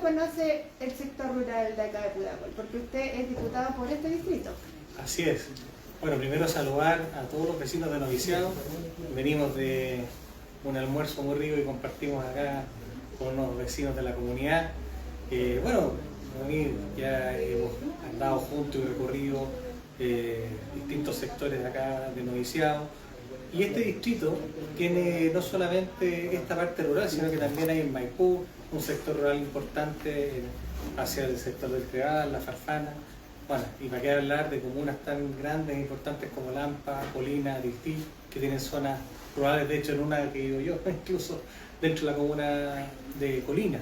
¿Cuánto conoce el sector rural de acá de Pudahuel? Porque usted es diputado por este distrito. Así es. Bueno, primero saludar a todos los vecinos de Noviciado. Venimos de un almuerzo muy rico y compartimos acá con unos vecinos de la comunidad. Bueno, ya hemos andado juntos y recorrido distintos sectores de acá de Noviciado. Y este distrito tiene no solamente esta parte rural, sino que también hay en Maipú un sector rural importante hacia el sector del Treval, La Farfana. Bueno, y para qué hablar de comunas tan grandes e importantes como Lampa, Colina, Aristil, que tienen zonas rurales, de hecho en una que vivo yo, incluso dentro de la comuna de Colina.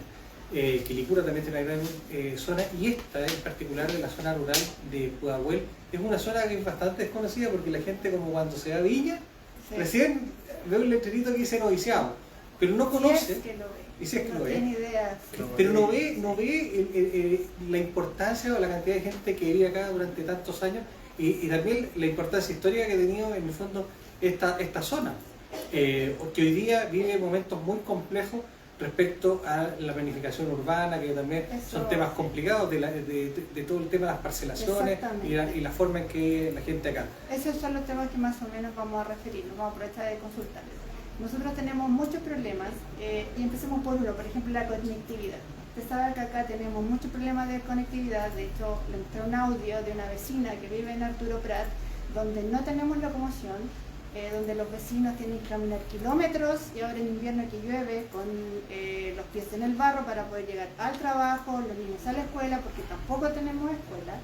Quilicura también tiene una gran zona, y esta en particular de la zona rural de Pudahuel es una zona que es bastante desconocida porque la gente, como cuando se va a Viña, sí, recién ve un letrerito que dice Noviciado, pero no conoce. Si es que lo ve. Y si es que no lo ve. Tiene idea. Pero no ve la importancia o la cantidad de gente que vive acá durante tantos años y también la importancia histórica que ha tenido en el fondo esta zona, que hoy día vive momentos muy complejos respecto a la planificación urbana, que también son temas complicados de todo el tema de las parcelaciones y la forma en que la gente acá. Esos son los temas que más o menos vamos a referirnos, vamos a aprovechar de consultarles. Nosotros tenemos muchos problemas y empecemos por uno, por ejemplo la conectividad. Usted sabe que acá tenemos muchos problemas de conectividad. De hecho, le entró un audio de una vecina que vive en Arturo Prat, donde no tenemos locomoción, donde los vecinos tienen que caminar kilómetros, y ahora en invierno que llueve con los pies en el barro para poder llegar al trabajo, los niños a la escuela, porque tampoco tenemos escuela.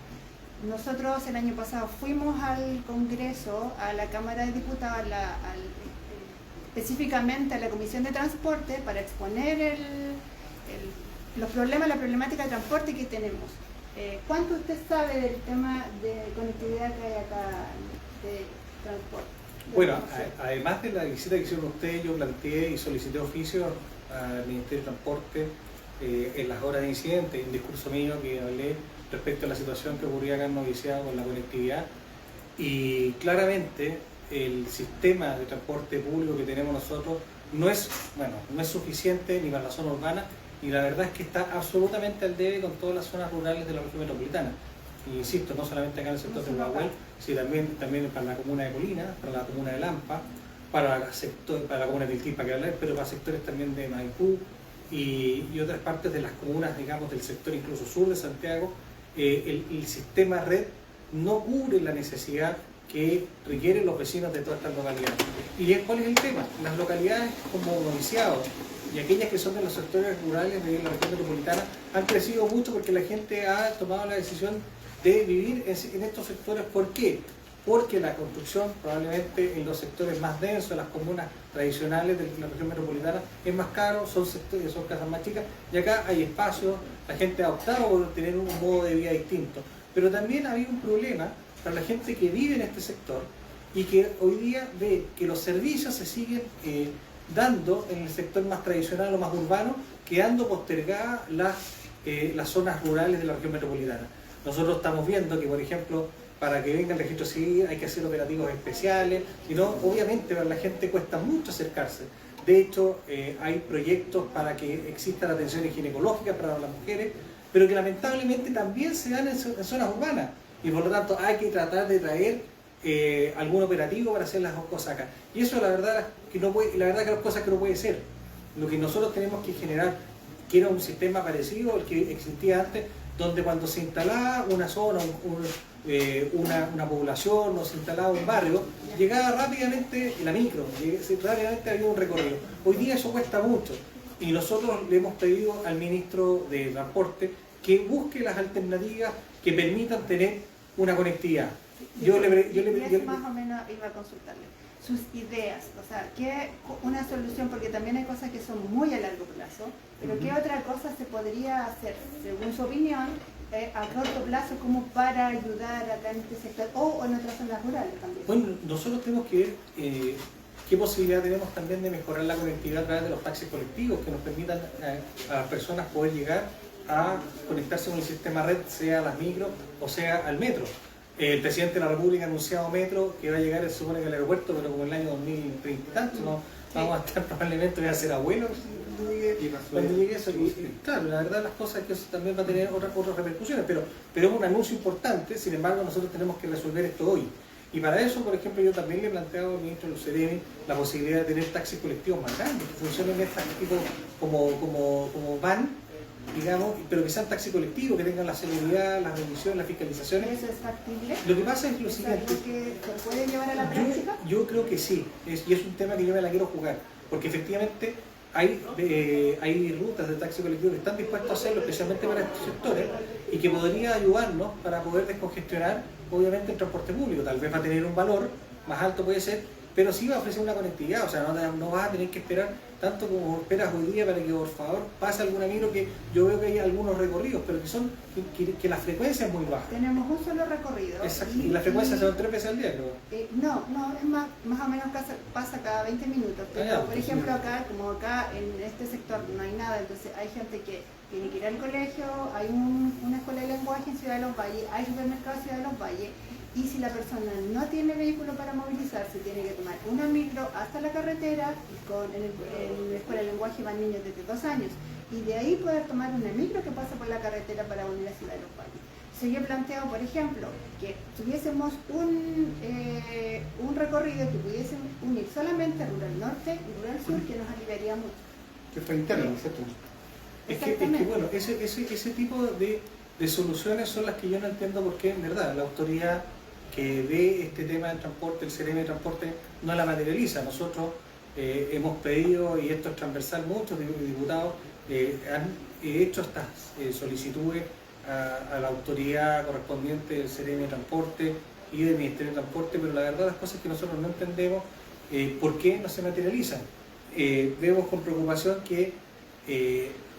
Nosotros el año pasado fuimos al Congreso, a la Cámara de Diputados, específicamente a la Comisión de Transporte, para exponer los problemas, la problemática de transporte que tenemos. ¿Cuánto usted sabe del tema de conectividad que hay acá de transporte? Bueno, además de la visita que hicieron ustedes, yo planteé y solicité oficio al Ministerio de Transporte en las horas de incidente, un discurso mío que hablé respecto a la situación que ocurría acá en Noviciado con la conectividad, y claramente el sistema de transporte público que tenemos nosotros no es suficiente ni para la zona urbana, y la verdad es que está absolutamente al debe con todas las zonas rurales de la región metropolitana. Y insisto, no solamente acá en el sector de Pudahuel, sino también para la comuna de Colina, para la comuna de Lampa, para la comuna de Tiltipa, pero para sectores también de Maipú y otras partes de las comunas, digamos, del sector incluso sur de Santiago. El sistema red no cubre la necesidad que requieren los vecinos de todas estas localidades. ¿Y cuál es el tema? Las localidades como Noviciado y aquellas que son de los sectores rurales de la región metropolitana han crecido mucho porque la gente ha tomado la decisión de vivir en estos sectores. ¿Por qué? Porque la construcción probablemente en los sectores más densos, las comunas tradicionales de la región metropolitana, es más caro, son casas más chicas, y acá hay espacio, la gente ha optado por tener un modo de vida distinto. Pero también había un problema para la gente que vive en este sector y que hoy día ve que los servicios se siguen dando en el sector más tradicional o más urbano, quedando postergadas las zonas rurales de la región metropolitana. Nosotros estamos viendo que, por ejemplo, para que venga el registro civil hay que hacer operativos especiales, y no, obviamente para la gente cuesta mucho acercarse. De hecho, hay proyectos para que exista la atención ginecológica para las mujeres, pero que lamentablemente también se dan en zonas urbanas, y por lo tanto hay que tratar de traer algún operativo para hacer las cosas acá. Y eso la verdad que no puede, la verdad que las cosas que no puede ser. Lo que nosotros tenemos que generar, que era un sistema parecido al que existía antes, donde cuando se instalaba una zona, una población, o se instalaba un barrio, llegaba rápidamente la micro, rápidamente había un recorrido. Hoy día eso cuesta mucho, y nosotros le hemos pedido al ministro de Transporte que busque las alternativas que permitan tener una conectividad. Yo más o menos iba a consultarle sus ideas, o sea, ¿qué una solución? Porque también hay cosas que son muy a largo plazo, pero ¿qué otra cosa se podría hacer, según su opinión, a corto plazo, como para ayudar acá en este sector o en otras zonas rurales también? Bueno, nosotros tenemos que ver qué posibilidad tenemos también de mejorar la conectividad a través de los taxis colectivos, que nos permitan a las personas poder llegar a conectarse con el sistema red, sea a las micros o sea al metro. El presidente de la República ha anunciado metro que va a llegar, se supone que al aeropuerto, pero como en el año 2030 y tanto, no, vamos a estar probablemente, voy a ser abuelo cuando llegue eso. Y, claro, la verdad las cosas es que eso también va a tener otras repercusiones, pero es un anuncio importante. Sin embargo, nosotros tenemos que resolver esto hoy. Y para eso, por ejemplo, yo también le he planteado al ministro de los CEREMI la posibilidad de tener taxis colectivos más grandes, que funcionen tipo como van, digamos, pero que sean taxis colectivos, que tengan la seguridad, las revisiones, las fiscalizaciones. ¿Eso es factible? Lo que pasa es lo ¿Es siguiente. algo que se puede llevar a la práctica? Yo creo que sí, y es un tema que yo me la quiero jugar, porque efectivamente hay rutas de taxi colectivo que están dispuestos a hacerlo especialmente para estos sectores y que podría ayudarnos para poder descongestionar obviamente el transporte público. Tal vez va a tener un valor más alto, puede ser, pero sí va a ofrecer una conectividad. O sea, no vas a tener que esperar tanto como esperas hoy día para que por favor pase alguna micro, que yo veo que hay algunos recorridos, pero que la frecuencia es muy baja. Tenemos un solo recorrido. Exacto. Y la frecuencia son 3 veces al día, creo. No, es más o menos pasa cada 20 minutos. Pero, por ejemplo, acá, como acá en este sector no hay nada, entonces hay gente que tiene que ir al colegio, hay una escuela de lenguaje en Ciudad de los Valles, hay supermercado en Ciudad de los Valles, y si la persona no tiene vehículo para movilizarse, tiene que tomar una micro hasta la carretera, y en la escuela de lenguaje van niños desde 2 años, y de ahí poder tomar una micro que pasa por la carretera para unir a Ciudad de los Valles. Se yo he planteado, por ejemplo, que tuviésemos un recorrido que pudiese unir solamente Rural Norte y Rural Sur, que nos aliviaría mucho. Que fue interno, ¿cierto? Es que bueno, ese tipo de soluciones son las que yo no entiendo por qué, en verdad, la autoridad que ve este tema del transporte, el CEREMI de transporte, no la materializa. Nosotros hemos pedido, y esto es transversal, muchos diputados han hecho estas solicitudes a la autoridad correspondiente del CEREMI de transporte y del Ministerio de Transporte, pero la verdad las cosas que nosotros no entendemos por qué no se materializan. Vemos con preocupación que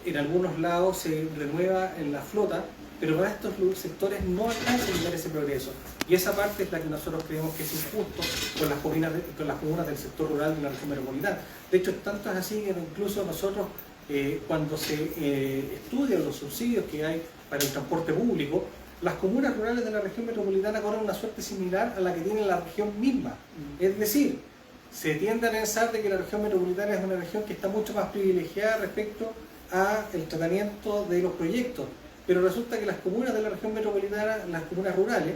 en algunos lados se renueva en la flota, pero para estos sectores no alcanza a llegar ese progreso. Y esa parte es la que nosotros creemos que es injusto con las comunas del sector rural de la región metropolitana. De hecho, tanto es así que incluso nosotros, cuando se estudian los subsidios que hay para el transporte público, las comunas rurales de la región metropolitana corren una suerte similar a la que tiene la región misma. Es decir, se tiende a pensar de que la región metropolitana es una región que está mucho más privilegiada respecto al tratamiento de los proyectos, pero resulta que las comunas de la región metropolitana, las comunas rurales,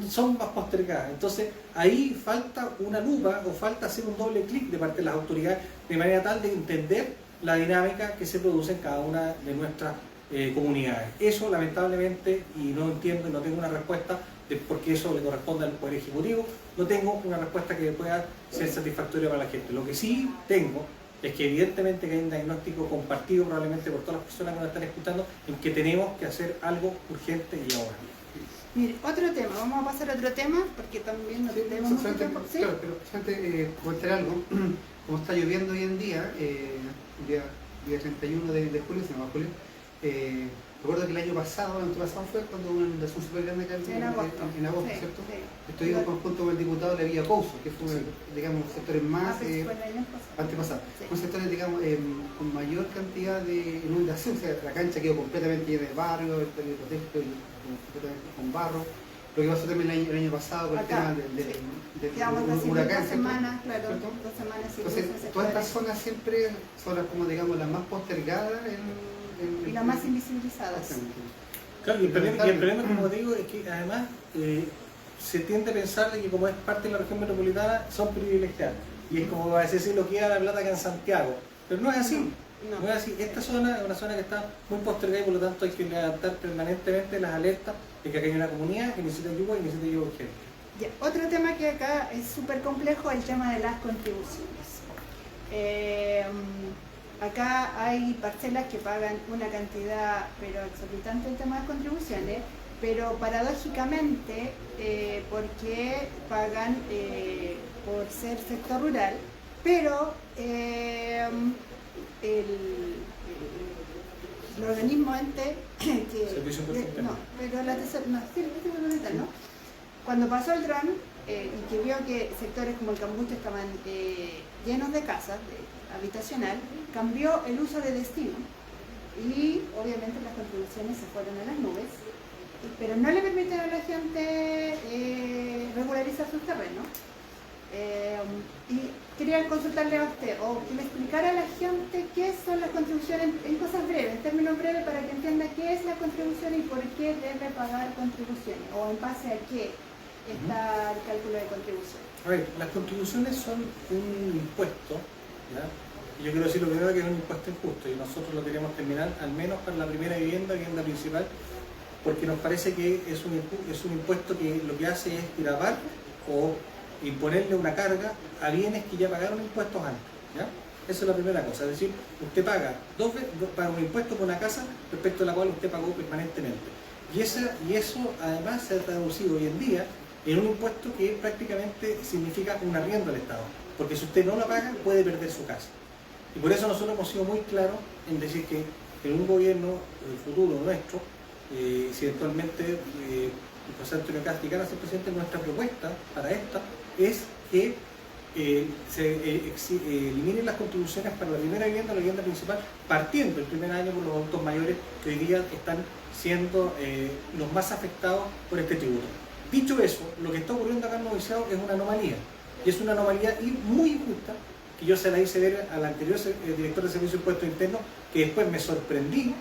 son más postergadas. Entonces ahí falta una lupa o falta hacer un doble clic de parte de las autoridades de manera tal de entender la dinámica que se produce en cada una de nuestras comunidades. Eso lamentablemente, y no entiendo, no tengo una respuesta de por qué eso le corresponde al Poder Ejecutivo, no tengo una respuesta que pueda ser satisfactoria para la gente. Lo que sí tengo es que evidentemente que hay un diagnóstico compartido probablemente por todas las personas que nos están escuchando en que tenemos que hacer algo urgente y ahora. Mire, otro tema, vamos a pasar a otro tema porque también no tenemos mucho tiempo. ¿Sí? Claro, pero solamente comentar algo. Como está lloviendo hoy en día, día 31 de julio, se llama julio, recuerdo que el año pasado fue cuando hubo una inundación súper grande acá en agosto, sí, ¿cierto? Sí. Estuvimos junto con el diputado de la Villa Couso, que fue, sí, digamos, sectores más antepasados. Sí. Son sectores, digamos, con mayor cantidad de inundación. O sea, la cancha quedó completamente llena de barrio, el colegio con barro. Lo que pasó también el año pasado con acá, el tema del huracán. 2 semanas, claro, 2 semanas. Entonces, todas estas zonas siempre son las, como digamos, las más postergadas y las más invisibilizadas. Claro, y el problema, como digo, es que además se tiende a pensar de que como es parte de la región metropolitana son privilegiadas. Y es como a decir lo que da la plata acá en Santiago. Pero no es así. No es así. Esta zona es una zona que está muy postergada y por lo tanto hay que levantar permanentemente las alertas de que acá hay una comunidad que necesita ayuda y necesita ayuda urgente. Otro tema que acá es súper complejo es el tema de las contribuciones. Acá hay parcelas que pagan una cantidad pero exorbitante en temas de contribuciones, pero paradójicamente, porque pagan por ser sector rural, pero el organismo ente cuando pasó el dron y que vio que sectores como el Cambuche estaban llenos de casas habitacional, cambió el uso de destino y obviamente las contribuciones se fueron a las nubes, pero no le permiten a la gente regularizar sus terrenos. Y quería consultarle a usted o que le explicara a la gente qué son las contribuciones en cosas breves, en términos breves, para que entienda qué es la contribución y por qué debe pagar contribuciones o en base a qué está el cálculo de contribución. A ver, las contribuciones son un impuesto, ¿ya? Y yo quiero decir lo primero que es un impuesto injusto y nosotros lo queremos terminar al menos para la primera vivienda principal, porque nos parece que es un impuesto que lo que hace es gravar o imponerle una carga a bienes que ya pagaron impuestos antes, ¿ya? Esa es la primera cosa, es decir, usted paga paga un impuesto por una casa respecto a la cual usted pagó permanentemente. Y eso además se ha traducido hoy en día en un impuesto que prácticamente significa un arriendo al Estado, porque si usted no la paga puede perder su casa. Y por eso nosotros hemos sido muy claros en decir que en un gobierno futuro nuestro, si eventualmente José Antonio Kast llegara a ser presidente, nuestra propuesta para esta es que se eliminen las contribuciones para la primera vivienda, la vivienda principal, partiendo el primer año por los adultos mayores que hoy día están siendo los más afectados por este tributo. Dicho eso, lo que está ocurriendo acá en Noviciado es una anomalía, y es una anomalía muy injusta, que yo se la hice ver al anterior director de Servicio de Impuestos Internos, que después me sorprendí,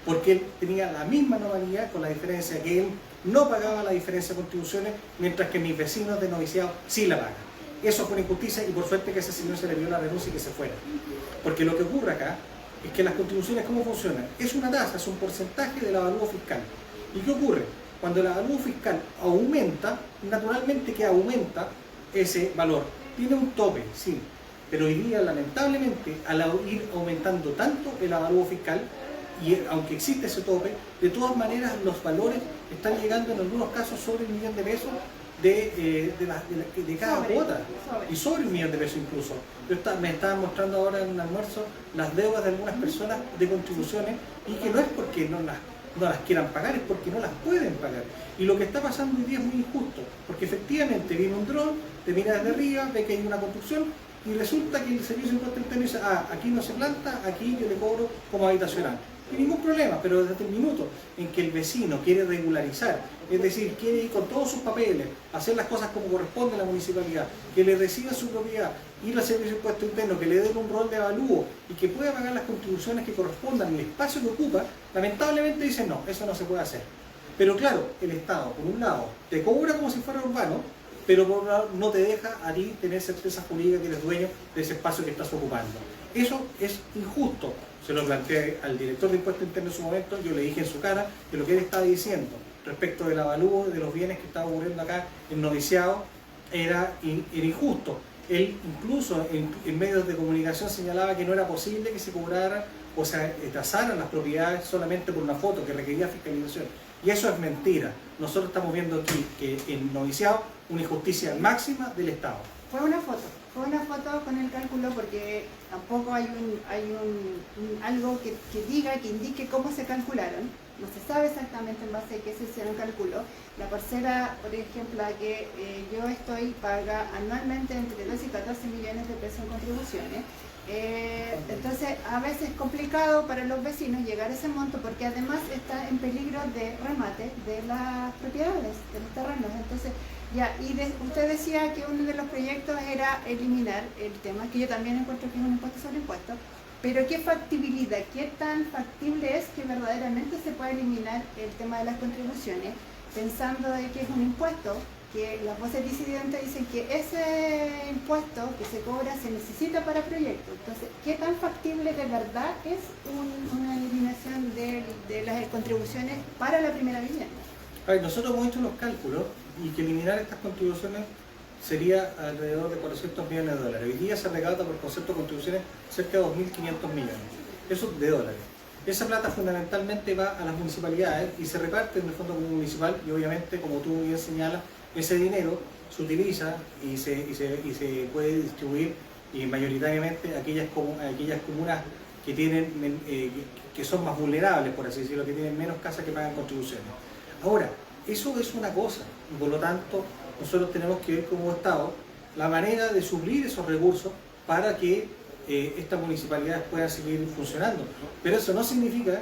porque él tenía la misma anomalía, con la diferencia que él no pagaba la diferencia de contribuciones, mientras que mis vecinos de Noviciado sí la pagan. Eso fue una injusticia y por suerte que a ese señor se le dio la renuncia y que se fuera. Porque lo que ocurre acá es que las contribuciones, ¿cómo funcionan? Es una tasa, es un porcentaje del avalúo fiscal. ¿Y qué ocurre? Cuando el avalúo fiscal aumenta, naturalmente que aumenta ese valor. Tiene un tope, sí, pero hoy día lamentablemente al ir aumentando tanto el avalúo fiscal, y aunque existe ese tope, de todas maneras los valores están llegando en algunos casos sobre $1.000.000 pesos de cada cuota, y sobre $1.000.000 pesos incluso. Me estaban mostrando ahora en un almuerzo las deudas de algunas personas de contribuciones, y que no es porque no las quieran pagar, es porque no las pueden pagar. Y lo que está pasando hoy día es muy injusto, porque efectivamente viene un dron, te mira desde arriba, ve que hay una construcción, y resulta que el Servicio de Impuestos Internos dice, aquí no se planta, aquí yo le cobro como habitacional. Y ningún problema, pero desde el minuto en que el vecino quiere regularizar, es decir, quiere ir con todos sus papeles, hacer las cosas como corresponde a la municipalidad, que le reciba su propiedad, ir al Servicio de Impuestos Internos, que le den un rol de avalúo y que pueda pagar las contribuciones que correspondan al espacio que ocupa, lamentablemente dicen no, eso no se puede hacer. Pero claro, el Estado, por un lado, te cobra como si fuera urbano, pero por otro lado no te deja a ti tener certeza jurídica que eres dueño de ese espacio que estás ocupando. Eso es injusto. Se lo planteé al director de Impuestos Internos en su momento, yo le dije en su cara que lo que él estaba diciendo respecto del avalúo de los bienes que estaba ocurriendo acá en Noviciado era injusto. Él incluso en medios de comunicación señalaba que no era posible que se cobraran o se tasaran las propiedades solamente por una foto, que requería fiscalización. Y eso es mentira. Nosotros estamos viendo aquí que en Noviciado una injusticia máxima del Estado. Fue una foto con el cálculo, porque tampoco hay algo que diga, que indique cómo se calcularon. No se sabe exactamente en base a qué se hicieron cálculo. La parcela, por ejemplo, la que yo estoy paga anualmente entre 2 y 14 millones de pesos en contribuciones. Entonces, a veces es complicado para los vecinos llegar a ese monto, porque además está en peligro de remate de las propiedades, de los terrenos. Entonces, usted decía que uno de los proyectos era eliminar el tema, que yo también encuentro que es un impuesto sobre impuestos, pero ¿qué factibilidad, qué tan factible es que verdaderamente se pueda eliminar el tema de las contribuciones, pensando de que es un impuesto, que las voces disidentes dicen que ese impuesto que se cobra se necesita para proyectos? Entonces, ¿qué tan factible de verdad es una eliminación de las contribuciones para la primera vivienda? A ver, nosotros hemos hecho los cálculos y que eliminar estas contribuciones sería alrededor de $400 millones. Hoy día se recauda por concepto de contribuciones cerca de 2.500 millones. Eso de dólares. Esa plata fundamentalmente va a las municipalidades y se reparte en el fondo común municipal, y obviamente, como tú bien señalas, ese dinero se utiliza y se puede distribuir, y mayoritariamente aquellas comunas que tienen que son más vulnerables, por así decirlo, que tienen menos casas que pagan contribuciones. Ahora, eso es una cosa, y por lo tanto nosotros tenemos que ver como Estado la manera de suplir esos recursos para que estas municipalidades puedan seguir funcionando. Pero eso no significa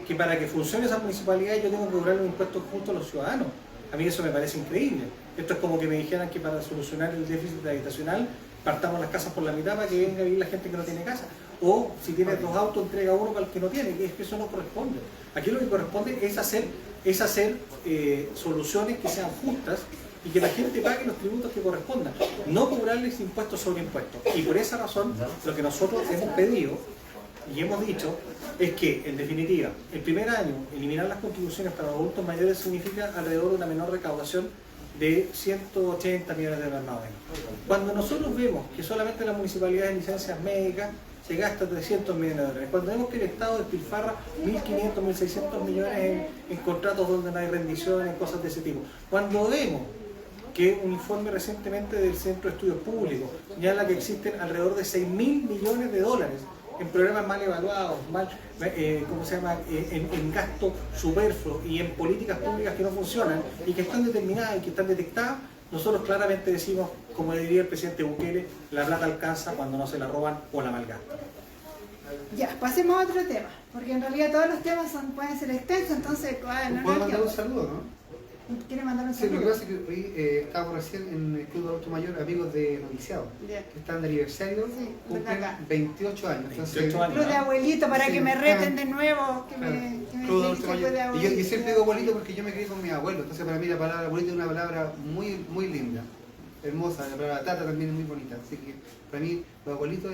que para que funcione esa municipalidad yo tengo que cobrar los impuestos justos a los ciudadanos. A mí eso me parece increíble. Esto es como que me dijeran que para solucionar el déficit habitacional partamos las casas por la mitad para que venga a vivir la gente que no tiene casa. O si tiene 2 autos, entrega uno para el que no tiene, que es que eso no corresponde. Aquí lo que corresponde es hacer soluciones que sean justas y que la gente pague los tributos que correspondan, no cobrarles impuestos sobre impuestos. Y por esa razón, lo que nosotros hemos pedido y hemos dicho es que, en definitiva, el primer año, eliminar las contribuciones para los adultos mayores significa alrededor de una menor recaudación de 180 millones de dólares más o menos. Cuando nosotros vemos que solamente las municipalidades en licencias médicas se gasta 300 millones de dólares, cuando vemos que el Estado despilfarra 1.500, 1.600 millones en contratos donde no hay rendición, en cosas de ese tipo, cuando vemos que un informe recientemente del Centro de Estudios Públicos señala que existen alrededor de 6.000 millones de dólares en programas mal evaluados, en gasto superfluo y en políticas públicas que no funcionan y que están determinadas y que están detectadas, nosotros claramente decimos, como diría el presidente Bukele, la plata alcanza cuando no se la roban o la malgastan. Ya, pasemos a otro tema, porque en realidad todos los temas pueden ser extensos, entonces... ¿Puedo mandar un saludo, no? ¿Quiere mandar un Sí, lo saludo? que pasa es que hoy estábamos recién en el Club de Adulto Mayor, amigos de Noviciado, que están de aniversario, Sí, cumplen acá. 28 años. 28 años. Club de abuelito, para Sí, que me reten claro. de nuevo, que me Club digan de Adulto que Mayor. fue de Y yo abuelito. siempre digo abuelito porque yo me crié con mi abuelo, entonces para mí la palabra abuelito es una palabra muy, muy linda, hermosa, la palabra tata también es muy bonita, así que para mí los abuelitos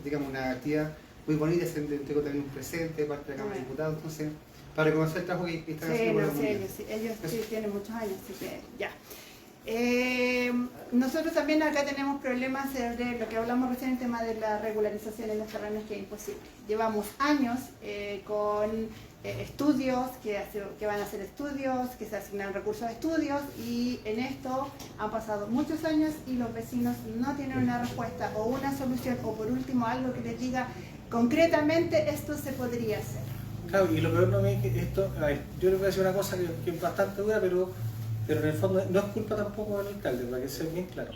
digamos, una actividad muy bonita, tengo también un presente de parte de la Cámara de Diputados, entonces para reconocer el trabajo que están Sí, haciendo por no, la sí, comunidad. ellos sí tienen muchos años, así que ya. Nosotros también acá tenemos problemas de lo que hablamos recién, el tema de la regularización en los terrenos, que es imposible. Llevamos años con estudios, que van a hacer estudios, que se asignan recursos a estudios, y en esto han pasado muchos años y los vecinos no tienen una respuesta o una solución, o por último algo que les diga concretamente esto se podría hacer. Claro, y lo peor no es que esto, a ver, yo les voy a decir una cosa que es bastante dura, pero en el fondo no es culpa tampoco del alcalde, para que sea bien claro.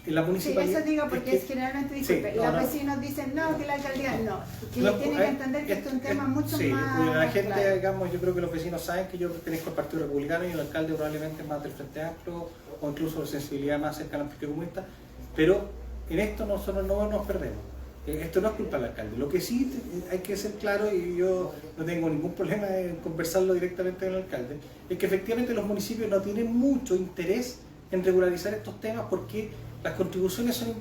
En la Sí, municipalidad, eso digo porque es generalmente, disculpe, sí, no, los no. vecinos dicen no, que la alcaldía no, que No, tienen que entender que esto es un tema mucho sí, más la gente, claro. digamos, yo creo que los vecinos saben que yo pertenezco al Partido Republicano y el alcalde probablemente es más del Frente Amplio o incluso de sensibilidad más cercana al Partido Comunista, pero en esto nosotros no nos perdemos. Esto no es culpa del alcalde. Lo que sí hay que ser claro, y yo no tengo ningún problema en conversarlo directamente con el alcalde, es que efectivamente los municipios no tienen mucho interés en regularizar estos temas porque las contribuciones son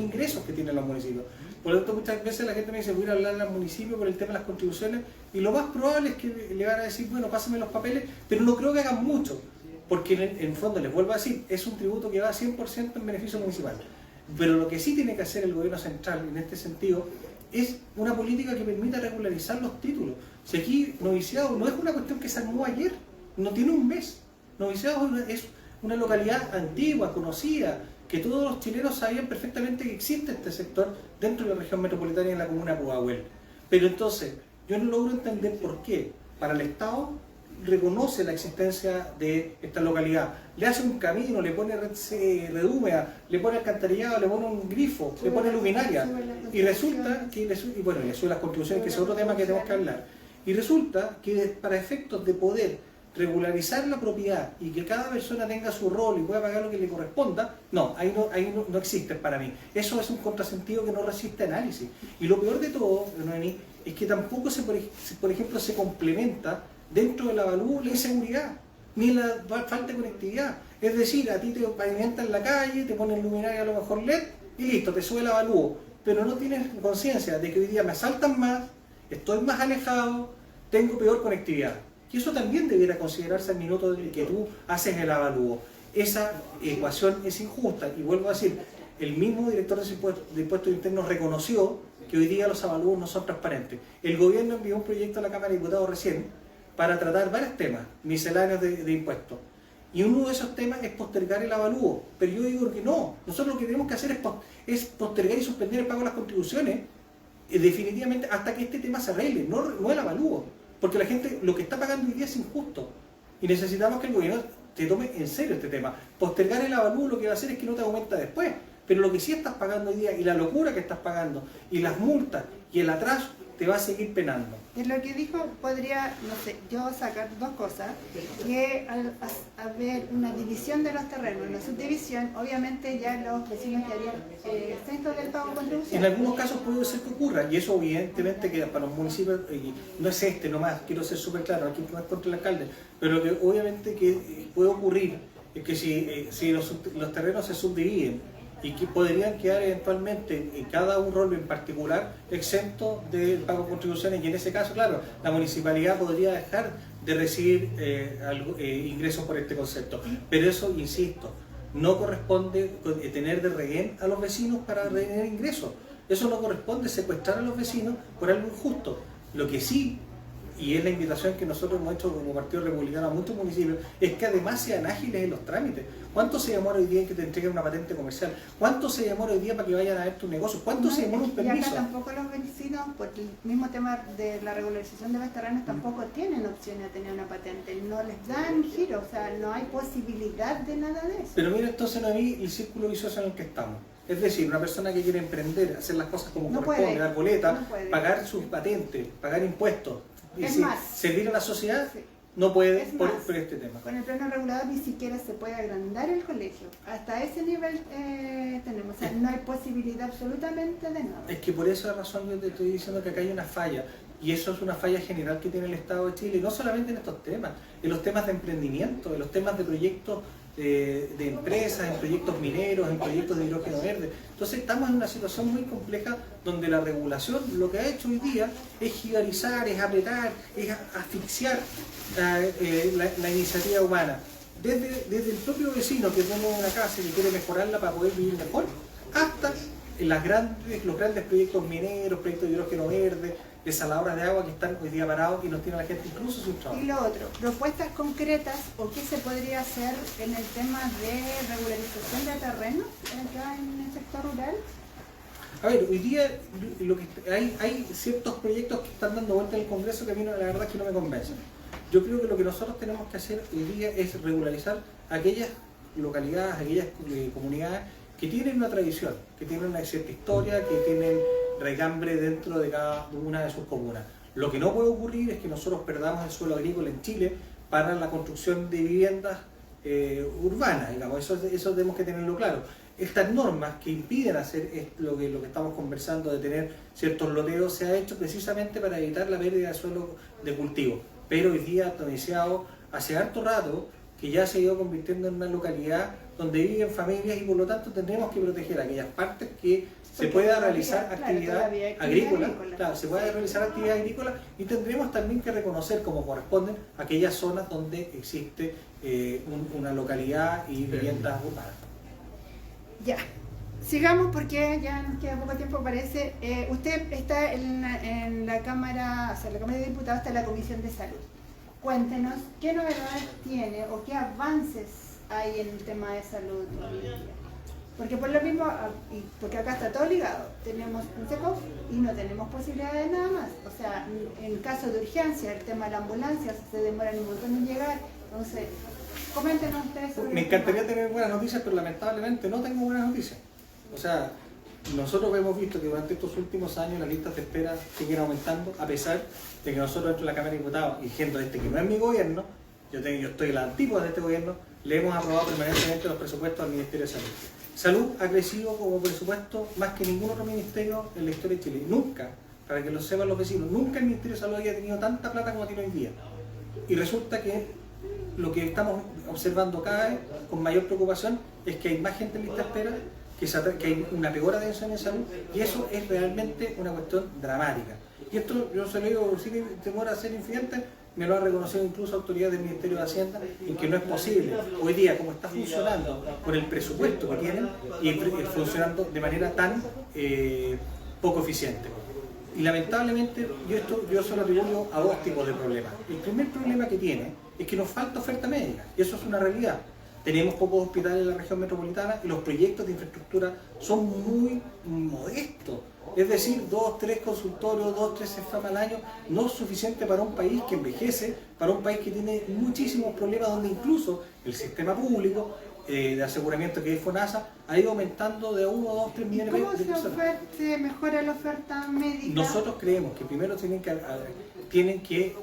ingresos que tienen los municipios. Por lo tanto, muchas veces la gente me dice, voy a ir a hablar al municipio por el tema de las contribuciones, y lo más probable es que le van a decir, bueno, pásame los papeles, pero no creo que hagan mucho, porque en el fondo, les vuelvo a decir, es un tributo que va 100% en beneficio municipal. Pero lo que sí tiene que hacer el gobierno central en este sentido es una política que permita regularizar los títulos. Si aquí Noviciado no es una cuestión que se armó ayer, no tiene un mes. Noviciado es una localidad antigua, conocida, que todos los chilenos sabían perfectamente que existe este sector dentro de la región metropolitana y en la comuna de Pudahuel. Pero entonces, yo no logro entender por qué para el Estado reconoce la existencia de esta localidad, le hace un camino, le pone red húmeda, le pone alcantarillado, le pone un grifo, le pone luminaria, y resulta que le sube las contribuciones, que es otro tema que tenemos que hablar, y resulta que para efectos de poder regularizar la propiedad y que cada persona tenga su rol y pueda pagar lo que le corresponda, ahí no existe para mí. Eso es un contrasentido que no resiste análisis. Y lo peor de todo, Noemí, es que tampoco por ejemplo, se complementa dentro del avalúo la inseguridad, ni la falta de conectividad. Es decir, a ti te pavimentan la calle, te ponen luminaria a lo mejor LED y listo, te sube el avalúo. Pero no tienes conciencia de que hoy día me asaltan más, estoy más alejado, tengo peor conectividad. Y eso también debiera considerarse al minuto en que tú haces el avalúo. Esa ecuación es injusta, y vuelvo a decir, el mismo director de Impuestos Internos reconoció que hoy día los avalúos no son transparentes. El gobierno envió un proyecto a la Cámara de Diputados recién para tratar varios temas misceláneos de impuestos. Y uno de esos temas es postergar el avalúo. Pero yo digo que no, nosotros lo que tenemos que hacer es postergar y suspender el pago de las contribuciones definitivamente hasta que este tema se arregle, no el avalúo. Porque la gente lo que está pagando hoy día es injusto. Y necesitamos que el gobierno te tome en serio este tema. Postergar el avalúo lo que va a hacer es que no te aumenta después. Pero lo que sí estás pagando hoy día, y la locura que estás pagando, y las multas, y el atraso, te va a seguir penando. De lo que dijo, podría, no sé, yo sacar dos cosas, que al haber una división de los terrenos, una subdivisión, obviamente ya los vecinos quedarían exentos del pago de contribución. En algunos casos puede ser que ocurra, y eso evidentemente que para los municipios, no es nomás, quiero ser súper claro, aquí no es contra el alcalde, pero lo que obviamente que puede ocurrir es que si los terrenos se subdividen, y que podrían quedar eventualmente en cada un rol en particular exento del pago de contribuciones, y en ese caso, claro, la municipalidad podría dejar de recibir ingresos por este concepto. Pero eso, insisto, no corresponde tener de rehén a los vecinos para tener ingresos. Eso no corresponde secuestrar a los vecinos por algo injusto. Lo que sí, y es la invitación que nosotros hemos hecho como Partido Republicano a muchos municipios, es que además sean ágiles en los trámites. ¿Cuánto se demora hoy día en que te entreguen una patente comercial? ¿Cuánto se demora hoy día para que vayan a ver tu negocio? ¿Cuánto se demora un permiso? Y acá tampoco los vecinos, por el mismo tema de la regularización de los terrenos, tampoco tienen opción de tener una patente. No les dan giro, o sea, no hay posibilidad de nada de eso. Pero mira, entonces no hay el círculo vicioso en el que estamos. Es decir, una persona que quiere emprender, hacer las cosas como corresponde, dar boleta, pagar sus patentes, pagar impuestos, servir a la sociedad, sí. No puede por este tema. Con el plano regulador ni siquiera se puede agrandar el colegio. Hasta ese nivel tenemos. O sea, no hay posibilidad absolutamente de nada. Es que por esa razón yo te estoy diciendo que acá hay una falla. Y eso es una falla general que tiene el Estado de Chile. Y no solamente en estos temas, en los temas de emprendimiento, en los temas de proyectos de empresas, en proyectos mineros, en proyectos de hidrógeno verde. Entonces estamos en una situación muy compleja donde la regulación lo que ha hecho hoy día es gigarizar, es apretar, es asfixiar la iniciativa humana. Desde el propio vecino que tiene una casa y que quiere mejorarla para poder vivir mejor, hasta los grandes proyectos mineros, proyectos de hidrógeno verde, desaladores de agua que están hoy día parados y nos tiene a la gente incluso sin trabajo. Y lo otro, propuestas concretas o qué se podría hacer en el tema de regularización de terrenos acá en el sector rural. A ver, hoy día hay ciertos proyectos que están dando vuelta en el Congreso que a mí la verdad es que no me convencen. Yo creo que lo que nosotros tenemos que hacer hoy día es regularizar aquellas localidades, aquellas comunidades que tienen una tradición, que tienen una cierta historia, que tienen recambre dentro de cada una de sus comunas. Lo que no puede ocurrir es que nosotros perdamos el suelo agrícola en Chile para la construcción de viviendas urbanas, digamos, eso tenemos que tenerlo claro. Estas normas que impiden hacer lo que estamos conversando de tener ciertos loteos se ha hecho precisamente para evitar la pérdida de suelo de cultivo. Pero hoy día, Toniciado, hace harto rato que ya se ha ido convirtiendo en una localidad donde viven familias y por lo tanto tendremos que proteger aquellas partes que se pueda realizar actividad agrícola, claro, se puede realizar actividad agrícola, y tendremos también que reconocer como corresponden aquellas zonas donde existe una localidad y viviendas urbanas. Ya, sigamos porque ya nos queda poco tiempo parece. Usted está en la Cámara, o sea, la Cámara de Diputados está en la Comisión de Salud. Cuéntenos qué novedades tiene o qué avances hay en el tema de salud hoy en día. Porque por lo mismo, porque acá está todo ligado, tenemos un SECOF y no tenemos posibilidad de nada más. O sea, en caso de urgencia, el tema de la ambulancia se demora un montón en llegar. Entonces, coméntenos ustedes sobre Me encantaría tener buenas noticias, pero lamentablemente no tengo buenas noticias. O sea, nosotros hemos visto que durante estos últimos años las listas de espera siguen aumentando, a pesar de que nosotros dentro de la Cámara de Diputados, y gente que no es mi gobierno, yo estoy en la antípoda de este gobierno, le hemos aprobado permanentemente los presupuestos al Ministerio de Salud. Salud ha crecido como presupuesto más que ningún otro ministerio en la historia de Chile. Nunca, para que lo sepan los vecinos, nunca el Ministerio de Salud había tenido tanta plata como tiene hoy día. Y resulta que lo que estamos observando cada vez con mayor preocupación es que hay más gente en lista de espera, que hay una peor atención en salud, y eso es realmente una cuestión dramática. Y esto yo se lo digo sin temor a ser infidente, me lo ha reconocido incluso autoridades del Ministerio de Hacienda, en que no es posible hoy día, como está funcionando con el presupuesto que tienen, y funcionando de manera tan poco eficiente. Y lamentablemente yo solo atribuyo a dos tipos de problemas. El primer problema que tiene es que nos falta oferta médica, y eso es una realidad. Tenemos pocos hospitales en la región metropolitana y los proyectos de infraestructura son muy modestos. Es decir, 2, 3 consultorios, 2, 3 CEFAM al año no es suficiente para un país que envejece, para un país que tiene muchísimos problemas, donde incluso el sistema público de aseguramiento que es FONASA ha ido aumentando de 1, 2, 3 millones ¿Cómo de personas. se mejora la oferta médica? Nosotros creemos que primero tienen que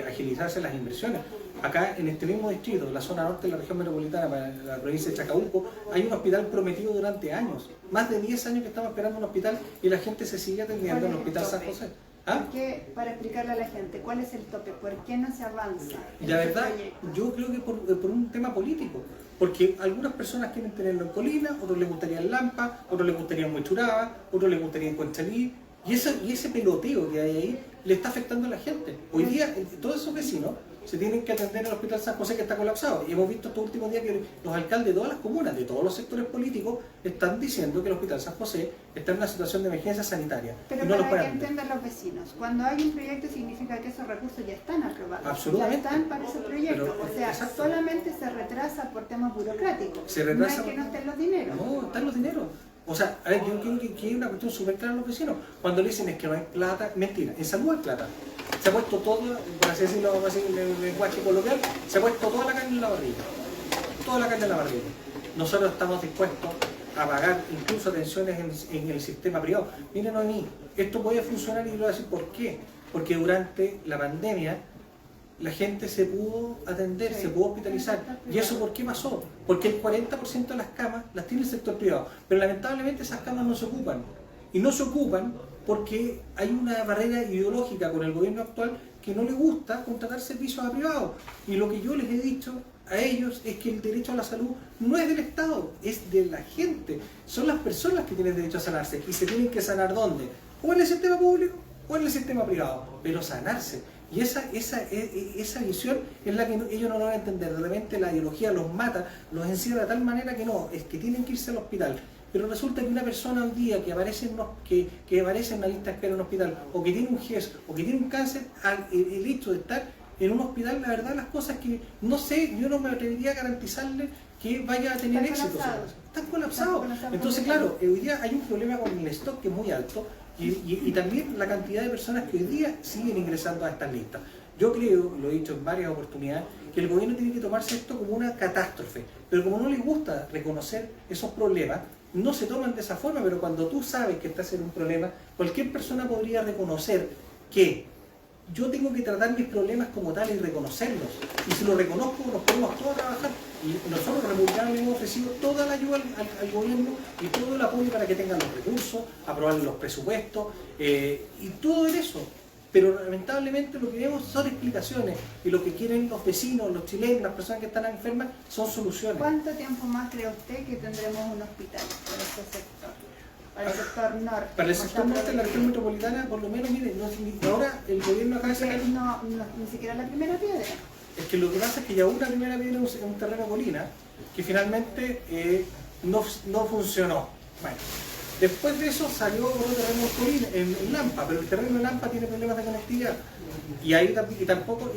agilizarse las inversiones. Acá en este mismo distrito, la zona norte de la región metropolitana, para la provincia de Chacabuco, hay un hospital prometido durante años. Más de 10 años que estamos esperando un hospital y la gente se sigue atendiendo en el Hospital San José. ¿Ah? ¿Por qué? Para explicarle a la gente, ¿cuál es el tope? ¿Por qué no se avanza? Y la verdad, yo creo que por un tema político. Porque algunas personas quieren tenerlo en Colina, otros les gustaría en Lampa, otros les gustaría en Huechuraba, otros les gustaría en Conchalí. Y ese peloteo que hay ahí le está afectando a la gente. Hoy día, todos esos vecinos se tienen que atender al Hospital San José, que está colapsado. Y hemos visto estos últimos días que los alcaldes de todas las comunas, de todos los sectores políticos, están diciendo que el Hospital San José está en una situación de emergencia sanitaria. Pero y no para que entiendan los vecinos, cuando hay un proyecto significa que esos recursos ya están aprobados. Absolutamente. Ya están para ese proyecto. Pero, o sea, exacto. solamente se retrasa por temas burocráticos. Se retrasa no es que no estén los dineros. No, están los dineros. O sea, a ver, yo creo que hay una cuestión súper clara a los vecinos. Cuando le dicen es que no hay plata, mentira, en salud hay plata. Se ha puesto todo, por así decirlo, en el lenguaje coloquial, se ha puesto toda la carne en la barriga. Toda la carne en la barriga. Nosotros estamos dispuestos a pagar incluso atenciones en el sistema privado. Miren a mí, esto puede funcionar y yo voy a decir por qué. Porque durante la pandemia la gente se pudo atender, Sí. se pudo hospitalizar. ¿Y eso por qué pasó? Porque el 40% de las camas las tiene el sector privado. Pero lamentablemente esas camas no se ocupan. Y no se ocupan porque hay una barrera ideológica con el gobierno actual que no le gusta contratar servicios a privados. Y lo que yo les he dicho a ellos es que el derecho a la salud no es del Estado, es de la gente. Son las personas que tienen derecho a sanarse. ¿Y se tienen que sanar dónde? O en el sistema público o en el sistema privado. Pero sanarse. Y esa visión es la que ellos no lo van a entender. De repente la ideología los mata, los encierra de tal manera que no, es que tienen que irse al hospital. Pero resulta que una persona hoy día que aparece en la lista de espera en un hospital, o que tiene un GES, o que tiene un cáncer, el hecho de estar en un hospital, la verdad las cosas que no sé, yo no me atrevería a garantizarle que vaya a tener éxito. Están colapsados. Entonces, claro, hoy día hay un problema con el stock que es muy alto. Y también la cantidad de personas que hoy día siguen ingresando a estas listas. Yo creo, lo he dicho en varias oportunidades, que el gobierno tiene que tomarse esto como una catástrofe, pero como no les gusta reconocer esos problemas, no se toman de esa forma, pero cuando tú sabes que estás en un problema, cualquier persona podría reconocer que yo tengo que tratar mis problemas como tal y reconocerlos. Y si lo reconozco, nos podemos todos trabajar. Y nosotros, los republicanos, le hemos ofrecido toda la ayuda al gobierno y todo el apoyo para que tengan los recursos, aprobar los presupuestos y todo eso. Pero lamentablemente lo que vemos son explicaciones y lo que quieren los vecinos, los chilenos, las personas que están enfermas son soluciones. ¿Cuánto tiempo más cree usted que tendremos un hospital para ese sector? Para el sector norte. Para el sector norte de la región metropolitana, por lo menos, miren, ahora el gobierno acaba de sacar... Ni siquiera la primera piedra. Es que lo que pasa es que ya una primera piedra es un terreno colina que finalmente no funcionó. Bueno, después de eso salió otro terreno colina en Lampa, pero el terreno de Lampa tiene problemas de conectividad y ahí tampoco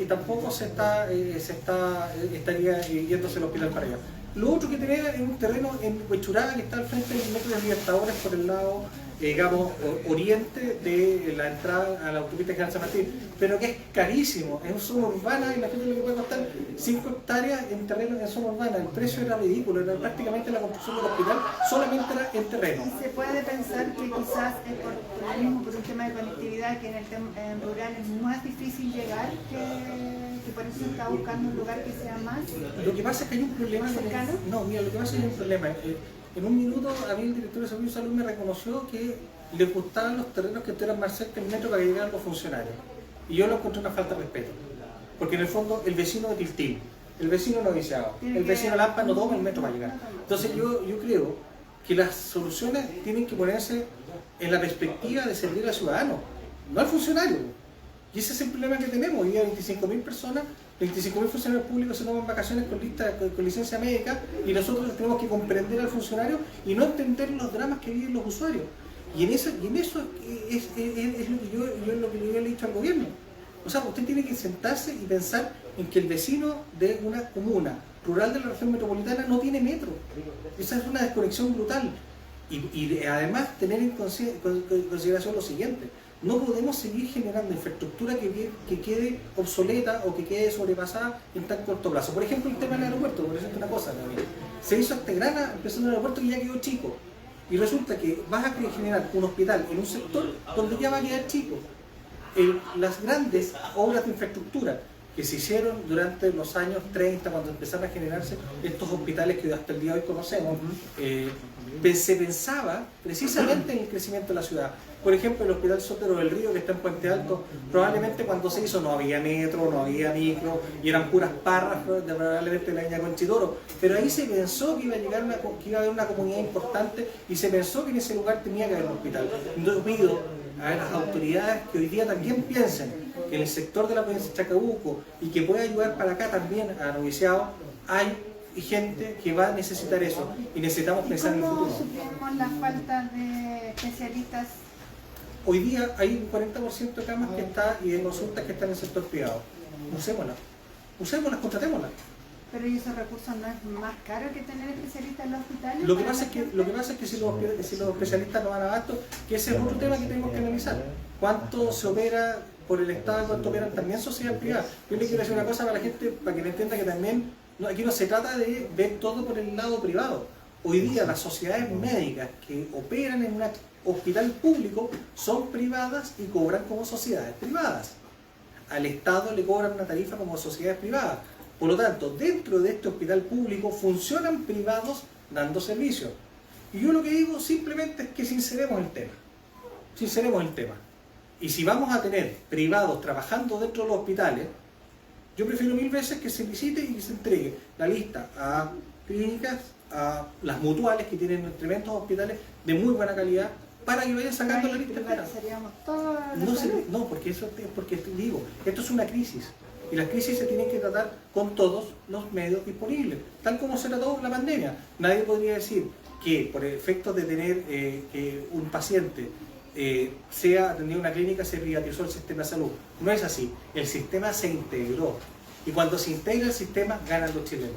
estaría yéndose el hospital para allá. Lo otro que tenía es un terreno en Huechuraba que está al frente del metro de Libertadores por el lado, digamos, oriente de la entrada a la autopista General San Martín, pero que es carísimo, es zona urbana y la gente lo que puede costar 5 hectáreas en terreno en zona urbana. El precio era ridículo, era prácticamente la construcción del hospital, solamente era en terreno. Y se puede pensar que quizás es por un tema de conectividad, que en rural es más difícil llegar, que por eso se está buscando un lugar que sea más. Lo que pasa es que hay un problema. ¿Cercano? No, mira, lo que pasa es que hay un problema. En un minuto a mí el director de Servicio de Salud me reconoció que le gustaban los terrenos que estuvieran más cerca del metro para que llegaran los funcionarios. Y yo lo encontré una falta de respeto. Porque en el fondo el vecino de Tiltil, el vecino noviciado, el vecino Lampa no toma el metro para llegar. Entonces yo creo que las soluciones tienen que ponerse en la perspectiva de servir al ciudadano, no al funcionario. Y ese es el problema que tenemos. Hoy día 25.000 personas, 25.000 funcionarios públicos se toman vacaciones con licencia médica y nosotros tenemos que comprender al funcionario y no entender los dramas que viven los usuarios. Y en eso es lo que yo le he dicho al gobierno. O sea, usted tiene que sentarse y pensar en que el vecino de una comuna rural de la región metropolitana no tiene metro. Esa es una desconexión brutal. Y además tener en consideración lo siguiente. No podemos seguir generando infraestructura que quede obsoleta o que quede sobrepasada en tan corto plazo. Por ejemplo, el tema del aeropuerto, por ejemplo, una cosa, ¿no? Se hizo este gran empezando el aeropuerto que ya quedó chico. Y resulta que vas a generar un hospital en un sector donde ya va a quedar chico. Las grandes obras de infraestructura que se hicieron durante los años 30, cuando empezaron a generarse estos hospitales que hasta el día de hoy conocemos, se pensaba precisamente en el crecimiento de la ciudad. Por ejemplo, el Hospital Sotero del Río, que está en Puente Alto, probablemente cuando se hizo no había metro, no había micro, y eran puras parras, probablemente la Ña Conchitoro, pero ahí se pensó que iba a haber una comunidad importante y se pensó que en ese lugar tenía que haber un hospital. Yo pido a las autoridades que hoy día también piensen que en el sector de la provincia de Chacabuco y que pueda ayudar para acá también a noviciado, hay gente que va a necesitar eso y necesitamos pensar en el futuro. ¿Cómo suplimos la falta de especialistas? Hoy día hay un 40% de camas que está y de consultas que están en el sector privado. Usémoslas, contratémoslas. Pero ¿y esos recursos no es más caro que tener especialistas en los hospitales? Lo que pasa es que si los especialistas no van a abasto, que ese es otro tema que tenemos que analizar. ¿Cuánto se opera por el Estado y cuánto operan también sociedades privadas? Yo le quiero decir una cosa para la gente, para que me entienda que también, aquí no se trata de ver todo por el lado privado. Hoy día las sociedades médicas que operan en un hospital público son privadas y cobran como sociedades privadas. Al Estado le cobran una tarifa como sociedades privadas. Por lo tanto, dentro de este hospital público funcionan privados dando servicios. Y yo lo que digo simplemente es que sinceremos el tema. Sinceremos el tema. Y si vamos a tener privados trabajando dentro de los hospitales, yo prefiero 1000 veces que se licite y que se entregue la lista a clínicas, a las mutuales que tienen tremendos hospitales de muy buena calidad, para que vayan sacando la lista. No, porque digo, esto es una crisis. Y las crisis se tienen que tratar con todos los medios disponibles, tal como se trató la pandemia. Nadie podría decir que por efectos de tener que un paciente sea atendido en una clínica se privatizó el sistema de salud. No es así. El sistema se integró. Y cuando se integra el sistema, ganan los chilenos.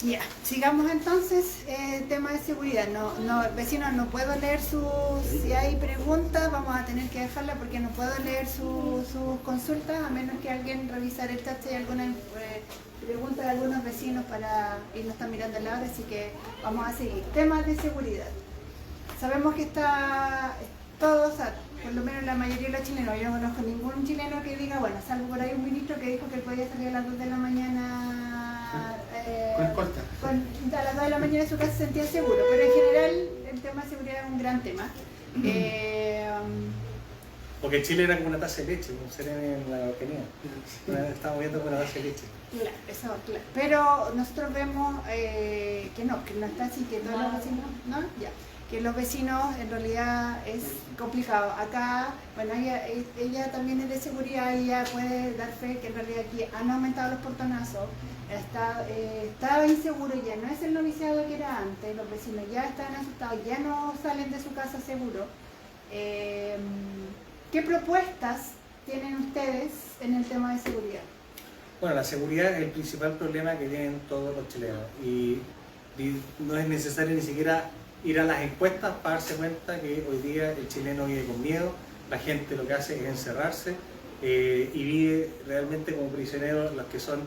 Ya, sigamos entonces, tema de seguridad. Vecinos, no puedo leer si hay preguntas, vamos a tener que dejarla porque no puedo leer sus consultas, a menos que alguien revisara el chat si hay alguna pregunta de algunos vecinos y no están mirando la hora, así que vamos a seguir. Temas de seguridad. Sabemos que todos, por lo menos la mayoría de los chilenos, yo no conozco ningún chileno que diga, bueno, salvo por ahí un ministro que dijo que él podía salir a las 2 de la mañana. A las 2 de la mañana en su casa se sentía seguro, pero en general el tema de seguridad es un gran tema. Porque Chile era como una taza de leche, como se ve en la Argentina. Estamos viendo como una taza de leche. Claro, eso, claro. Pero nosotros vemos que no está así, que todos los vecinos, ¿no? Ya. Que los vecinos en realidad es complicado. Acá, bueno, ella también es de seguridad y ella puede dar fe que en realidad aquí han aumentado los portonazos, estaba inseguro, ya no es el noviciado que era antes, los vecinos ya están asustados, ya no salen de su casa seguro. ¿Qué propuestas tienen ustedes en el tema de seguridad? Bueno, la seguridad es el principal problema que tienen todos los chilenos y no es necesario ni siquiera ir a las encuestas para darse cuenta que hoy día el chileno vive con miedo, la gente lo que hace es encerrarse y vive realmente como prisioneros los que son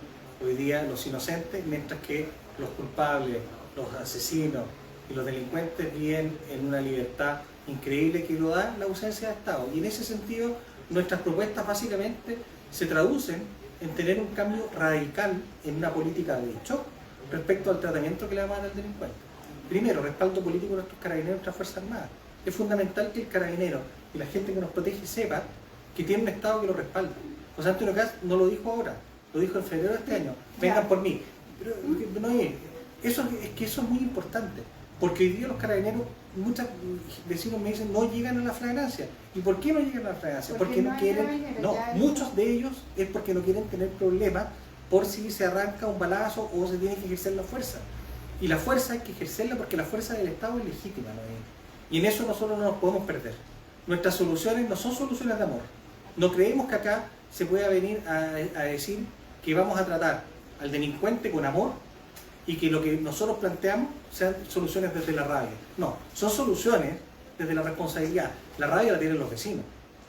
hoy día los inocentes, mientras que los culpables, los asesinos y los delincuentes viven en una libertad increíble que lo da la ausencia de Estado. Y en ese sentido nuestras propuestas básicamente se traducen en tener un cambio radical en una política de shock respecto al tratamiento que le vamos a dar al delincuente. Primero, respaldo político de nuestros carabineros y nuestras Fuerzas Armadas. Es fundamental que el carabinero y la gente que nos protege sepa que tiene un Estado que lo respalda. José Antonio Kast no lo dijo ahora, lo dijo en febrero de este año. Vengan por mí. Pero no eso es muy importante, porque hoy día los carabineros, muchos vecinos me dicen, no llegan a la flagrancia. ¿Y por qué no llegan a la flagrancia? Porque no quieren, muchos de ellos es porque no quieren tener problemas por si se arranca un balazo o se tiene que ejercer la fuerza. Y la fuerza hay que ejercerla porque la fuerza del Estado es legítima, ¿no? Y en eso nosotros no nos podemos perder. Nuestras soluciones no son soluciones de amor. No creemos que acá se pueda venir a decir que vamos a tratar al delincuente con amor y que lo que nosotros planteamos sean soluciones desde la rabia. No, son soluciones desde la responsabilidad. La rabia la tienen los vecinos,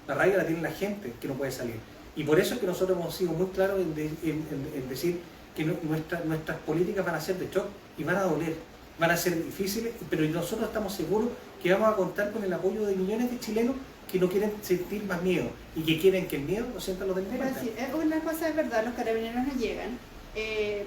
la rabia la tiene la gente que no puede salir. Y por eso es que nosotros hemos sido muy claros en decir que nuestras políticas van a ser de shock y van a doler, van a ser difíciles, pero nosotros estamos seguros que vamos a contar con el apoyo de millones de chilenos que no quieren sentir más miedo y que quieren que el miedo lo sientan los delincuentes. Pero sí, una cosa es verdad, los carabineros no llegan,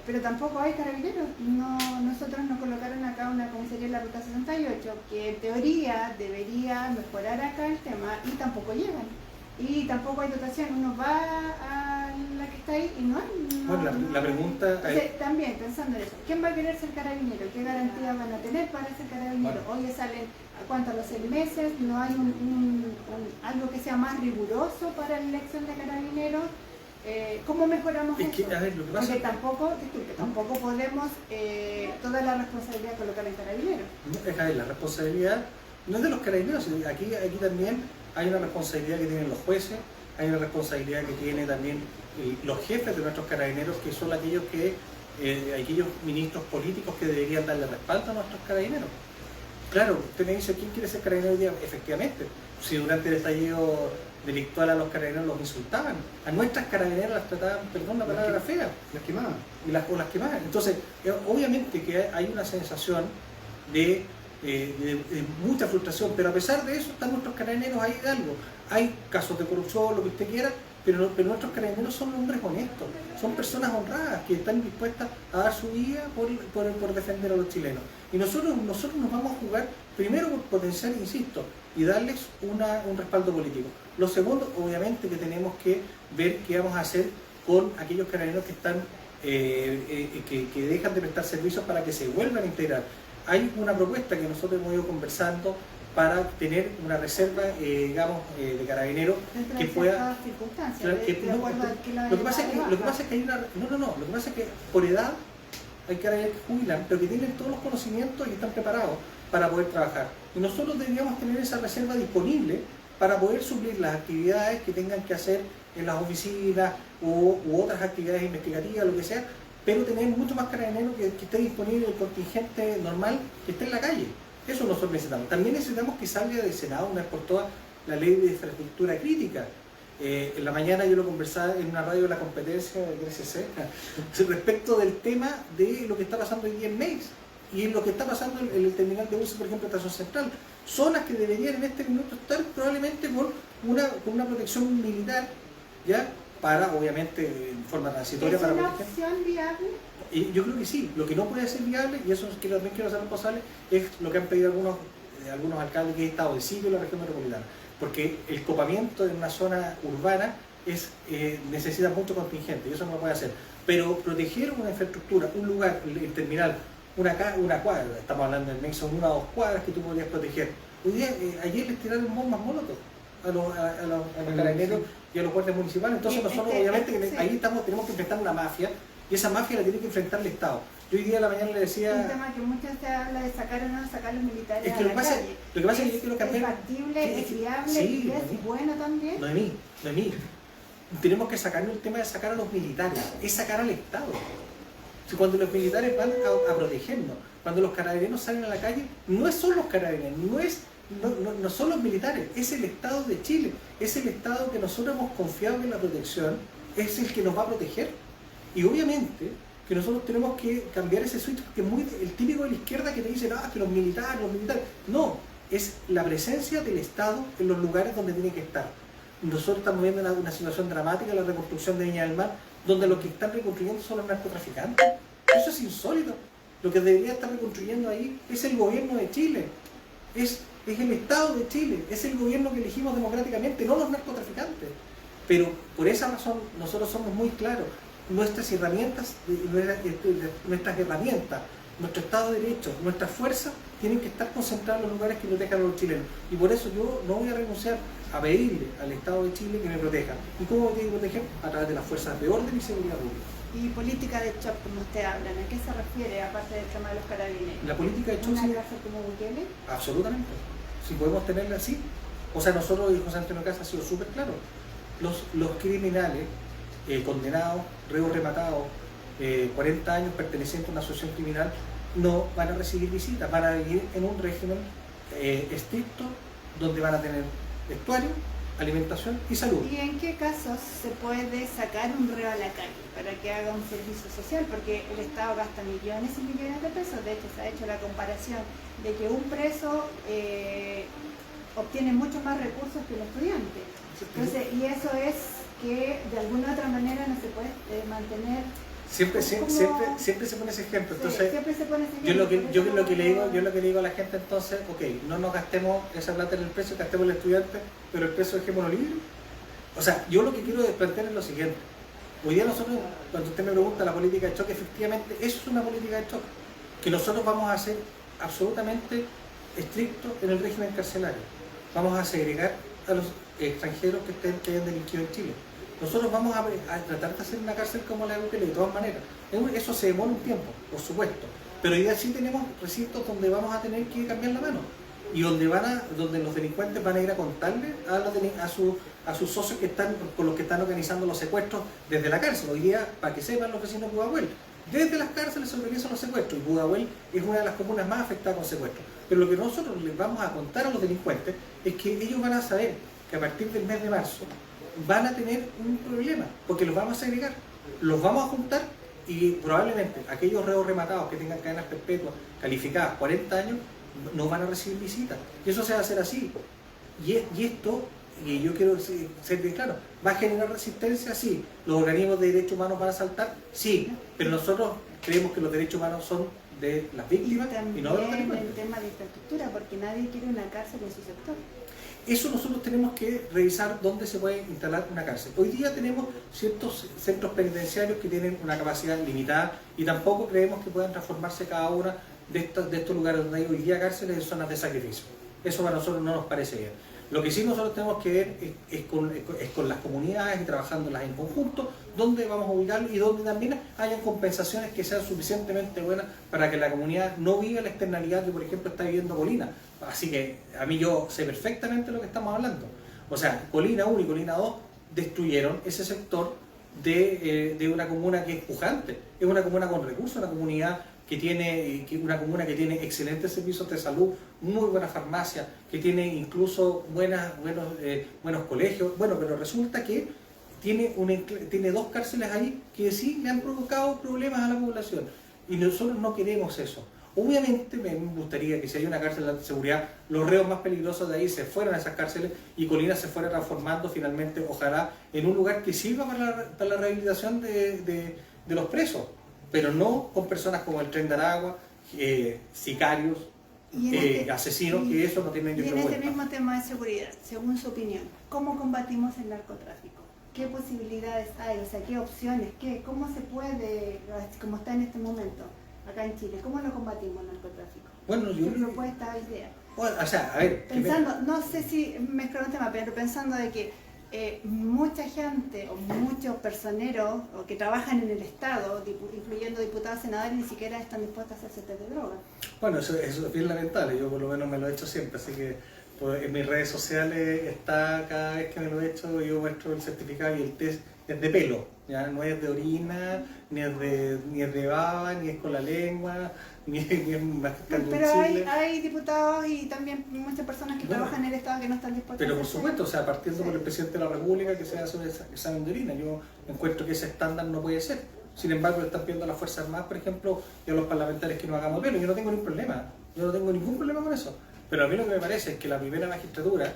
pero tampoco hay carabineros. Nosotros nos colocaron acá una comisaría en la Ruta 68 que en teoría debería mejorar acá el tema y tampoco llegan. Y tampoco hay dotación, uno va a la que está ahí y no hay. Bueno, la pregunta... Entonces, también pensando en eso, ¿quién va a querer ser carabinero? ¿Qué garantías van a tener para ser carabinero? Bueno. Hoy salen a cuánto, a los 6 meses, no hay algo que sea más riguroso para la elección de carabineros. ¿Cómo mejoramos eso? A ver, lo que pasa... Porque tampoco podemos toda la responsabilidad colocar en carabineros. A ver, la responsabilidad no es de los carabineros, sino aquí también hay una responsabilidad que tienen los jueces, hay una responsabilidad que tienen también los jefes de nuestros carabineros, que son aquellos ministros políticos que deberían darle respaldo a nuestros carabineros. Claro, usted me dice, ¿quién quiere ser carabinero hoy día? Efectivamente, si durante el estallido delictual a los carabineros los insultaban, a nuestras carabineras las trataban, perdón la palabra fea, las quemaban. O las quemaban. Entonces, obviamente que hay una sensación de mucha frustración, pero a pesar de eso están nuestros carabineros ahí de algo. Hay casos de corrupción, lo que usted quiera, pero nuestros carabineros son hombres honestos, son personas honradas que están dispuestas a dar su vida por defender a los chilenos. Y nosotros nos vamos a jugar primero por potenciar, insisto, y darles un respaldo político. Lo segundo, obviamente, que tenemos que ver qué vamos a hacer con aquellos carabineros que están que dejan de prestar servicios para que se vuelvan a integrar. Hay una propuesta que nosotros hemos ido conversando para tener una reserva, digamos, de carabineros que pueda... Lo que pasa es que hay una... lo que pasa es que por edad hay carabineros que jubilan, pero que tienen todos los conocimientos y están preparados para poder trabajar. Y nosotros deberíamos tener esa reserva disponible para poder suplir las actividades que tengan que hacer en las oficinas u otras actividades investigativas, lo que sea, pero tener mucho más carabineros que esté disponible el contingente normal que esté en la calle. Eso nosotros necesitamos. También necesitamos que salga del Senado una vez por todas la ley de infraestructura crítica. En la mañana yo lo conversaba en una radio de la competencia de GCC respecto del tema de lo que está pasando hoy día en Meix y en lo que está pasando en el terminal de buses, por ejemplo, Estación Central. Zonas que deberían en este minuto estar probablemente con una protección militar, ¿ya? Para, obviamente, en forma transitoria. ¿Es para una proteger. opción viable? Y yo creo que sí. Lo que no puede ser viable, y eso también quiero ser responsable, es lo que han pedido algunos alcaldes que han estado de sitio en la región metropolitana. Porque el copamiento en una zona urbana necesita mucho contingente y eso no lo puede hacer. Pero proteger una infraestructura, un lugar, el terminal, una cuadra, estamos hablando del Meix, son 1 o 2 cuadras que tú podrías proteger. Hoy día, ayer les tiraron bombas molotov a los carabineros y a los guardias municipales. Entonces nosotros obviamente ahí tenemos que enfrentar una mafia y esa mafia la tiene que enfrentar el Estado. Yo hoy día a la mañana le decía... Un tema que mucho se habla de sacar o no sacar los militares es que a la calle. Lo que pasa es que yo quiero cambiar... ¿Es factible, es viable sí, y es bueno también? No de mí. Tenemos que sacarnos el tema de sacar a los militares, es sacar al Estado. Si cuando los militares van a protegernos, cuando los carabineros salen a la calle, no son los carabineros, no son los militares, es el Estado de Chile, es el Estado que nosotros hemos confiado en la protección, es el que nos va a proteger. Y obviamente que nosotros tenemos que cambiar ese switch, porque es muy el típico de la izquierda que te dice, que los militares. No, es la presencia del Estado en los lugares donde tiene que estar. Nosotros estamos viendo una situación dramática, la reconstrucción de Viña del Mar, donde los que están reconstruyendo son los narcotraficantes. Eso es insólito. Lo que debería estar reconstruyendo ahí es el gobierno de Chile, es el Estado de Chile, es el gobierno que elegimos democráticamente, no los narcotraficantes. Pero por esa razón nosotros somos muy claros. Nuestras herramientas, nuestro Estado de Derecho, nuestras fuerzas tienen que estar concentradas en los lugares que protejan a los chilenos. Y por eso yo no voy a renunciar a pedirle al Estado de Chile que me proteja. ¿Y cómo me tiene que proteger? A través de las fuerzas de orden y seguridad pública. ¿Y política de shock, como usted habla? ¿A qué se refiere, aparte del tema de los carabineros? La política de shock... ¿Una cárcel como Bukele? Absolutamente. Si podemos tenerla así. O sea, nosotros, y José Antonio Casa ha sido súper claro. Los criminales condenados, reos rematados, 40 años pertenecientes a una asociación criminal, no van a recibir visitas, van a vivir en un régimen estricto donde van a tener vestuario, alimentación y salud. ¿Y en qué casos se puede sacar un reo a la calle para que haga un servicio social? Porque el Estado gasta millones y millones de pesos. De hecho, se ha hecho la comparación de que un preso obtiene mucho más recursos que el estudiante. Entonces, y eso es que de alguna otra manera no se puede mantener. Siempre se pone ese ejemplo. Entonces, siempre se pone ese ejemplo. yo lo que le digo a la gente entonces, ok, no nos gastemos esa plata en el precio, gastemos en el estudiante, pero el precio dejémoslo libre. O sea, yo lo que quiero plantear es lo siguiente. Hoy día nosotros, cuando usted me pregunta la política de choque, efectivamente eso es una política de choque, que nosotros vamos a ser absolutamente estrictos en el régimen carcelario. Vamos a segregar a los extranjeros que hayan delinquido en Chile. Nosotros vamos a tratar de hacer una cárcel como la de Bukele, de todas maneras. Eso se demora un tiempo, por supuesto. Pero hoy día sí tenemos recintos donde vamos a tener que cambiar la mano. Y donde los delincuentes van a ir a contarle a sus socios con los que están organizando los secuestros desde la cárcel. Hoy día, para que sepan los vecinos de Pudahuel, desde las cárceles se organizan los secuestros. Y Pudahuel es una de las comunas más afectadas con secuestros. Pero lo que nosotros les vamos a contar a los delincuentes es que ellos van a saber que a partir del mes de marzo van a tener un problema, porque los vamos a segregar, los vamos a juntar y probablemente aquellos reos rematados que tengan cadenas perpetuas calificadas 40 años no van a recibir visitas. Y eso se va a hacer así. Y esto, y yo quiero ser bien claro, ¿va a generar resistencia? Sí. ¿Los organismos de derechos humanos van a saltar? Sí. Pero nosotros creemos que los derechos humanos son de las víctimas y no de los delincuentes. El tema de infraestructura, porque nadie quiere una cárcel en su sector. Eso nosotros tenemos que revisar dónde se puede instalar una cárcel. Hoy día tenemos ciertos centros penitenciarios que tienen una capacidad limitada y tampoco creemos que puedan transformarse cada una de estos lugares donde hay hoy día cárceles en zonas de sacrificio. Eso para nosotros no nos parece bien. Lo que sí nosotros tenemos que ver es con las comunidades y trabajándolas en conjunto, dónde vamos a ubicarlo y dónde también hayan compensaciones que sean suficientemente buenas para que la comunidad no viva la externalidad que, por ejemplo, está viviendo Colina. Así que a mí yo sé perfectamente lo que estamos hablando. O sea, Colina 1 y Colina 2 destruyeron ese sector de una comuna que es pujante. Es una comuna con recursos, una comuna que tiene excelentes servicios de salud, muy buena farmacia, que tiene incluso buenos colegios. Bueno, pero resulta que tiene 2 cárceles ahí que sí le han provocado problemas a la población. Y nosotros no queremos eso. Obviamente me gustaría que si hay una cárcel de alta seguridad, los reos más peligrosos de ahí se fueran a esas cárceles y Colina se fuera transformando finalmente, ojalá, en un lugar que sirva para la rehabilitación de los presos, pero no con personas como el Tren de Aragua, sicarios, asesinos, que eso no tienen ninguna vuelta. vuelta. Y en este mismo tema de seguridad, según su opinión, ¿cómo combatimos el narcotráfico? ¿Qué posibilidades hay? O sea, ¿qué opciones? ¿Cómo se puede, como está en este momento? Acá en Chile, ¿cómo lo combatimos el narcotráfico? Bueno, ¿Qué propuesta o idea? Bueno, o sea, a ver... Pensando, no sé si mezclo un tema, pero pensando de que mucha gente o muchos personeros o que trabajan en el Estado, incluyendo diputados, senadores, ni siquiera están dispuestos a hacerse test de droga. Bueno, eso es bien lamentable, yo por lo menos me lo he hecho siempre, así que pues, en mis redes sociales está cada vez que me lo he hecho, yo muestro el certificado y el test es de pelo, ya no es de orina, ni es de baba, ni es con la lengua, ni es masticando Pero un chile. hay diputados y también muchas personas que trabajan en el Estado que no están dispuestas pero a por hacerse. supuesto, o sea, partiendo por el presidente de la República que se hace un examen de orina, yo encuentro que ese estándar no puede ser. Sin embargo, le están pidiendo a las Fuerzas Armadas, por ejemplo, y a los parlamentarios que no hagamos pelo. Yo no tengo ningún problema, con eso. Pero a mí lo que me parece es que la primera magistratura,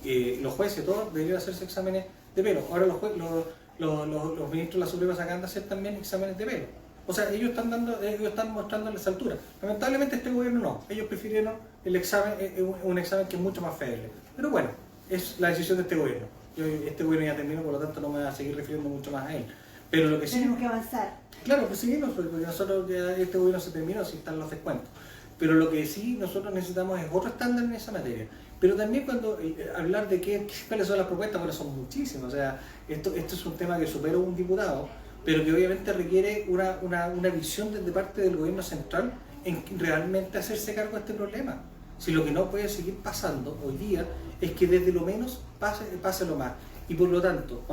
los jueces, todos deberían hacerse exámenes de pelo. Ahora los ministros de la Suprema se acaban de hacer también exámenes de pelo. O sea, ellos están mostrándoles altura. Lamentablemente este gobierno no. Ellos prefirieron un examen que es mucho más fiable. Pero bueno, es la decisión de este gobierno. Este gobierno ya terminó, por lo tanto no me voy a seguir refiriendo mucho más a él. Pero lo que sí... Tenemos que avanzar. Claro, pues seguimos, porque nosotros ya este gobierno se terminó, si están los descuentos. Pero lo que sí nosotros necesitamos es otro estándar en esa materia. Pero también cuando hablar de cuáles son las propuestas, bueno, son muchísimas. O sea, esto es un tema que supera un diputado, pero que obviamente requiere una visión desde parte del gobierno central en realmente hacerse cargo de este problema. Si lo que no puede seguir pasando hoy día es que desde lo menos pase lo más. Y por lo tanto,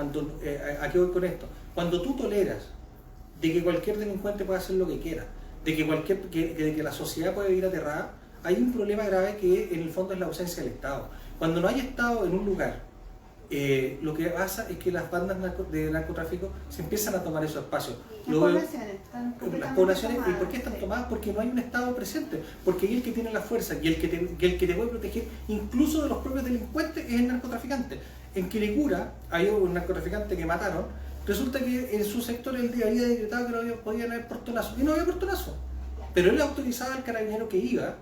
¿a qué voy con esto? Cuando tú toleras de que cualquier delincuente pueda hacer lo que quiera, de que la sociedad puede vivir aterrada, hay un problema grave que en el fondo es la ausencia del Estado. Cuando no hay Estado en un lugar, lo que pasa es que las bandas de narcotráfico se empiezan a tomar esos espacios. Las poblaciones están completamente Las poblaciones, ¿y tomadas, por qué están sí. tomadas? Porque no hay un Estado presente, porque ahí el que tiene la fuerza y el que te puede proteger incluso de los propios delincuentes es el narcotraficante. En Quilicura hay un narcotraficante que mataron, resulta que en su sector el día había decretado que no podían haber portonazos, y no había portonazo, pero él autorizaba al carabinero que iba,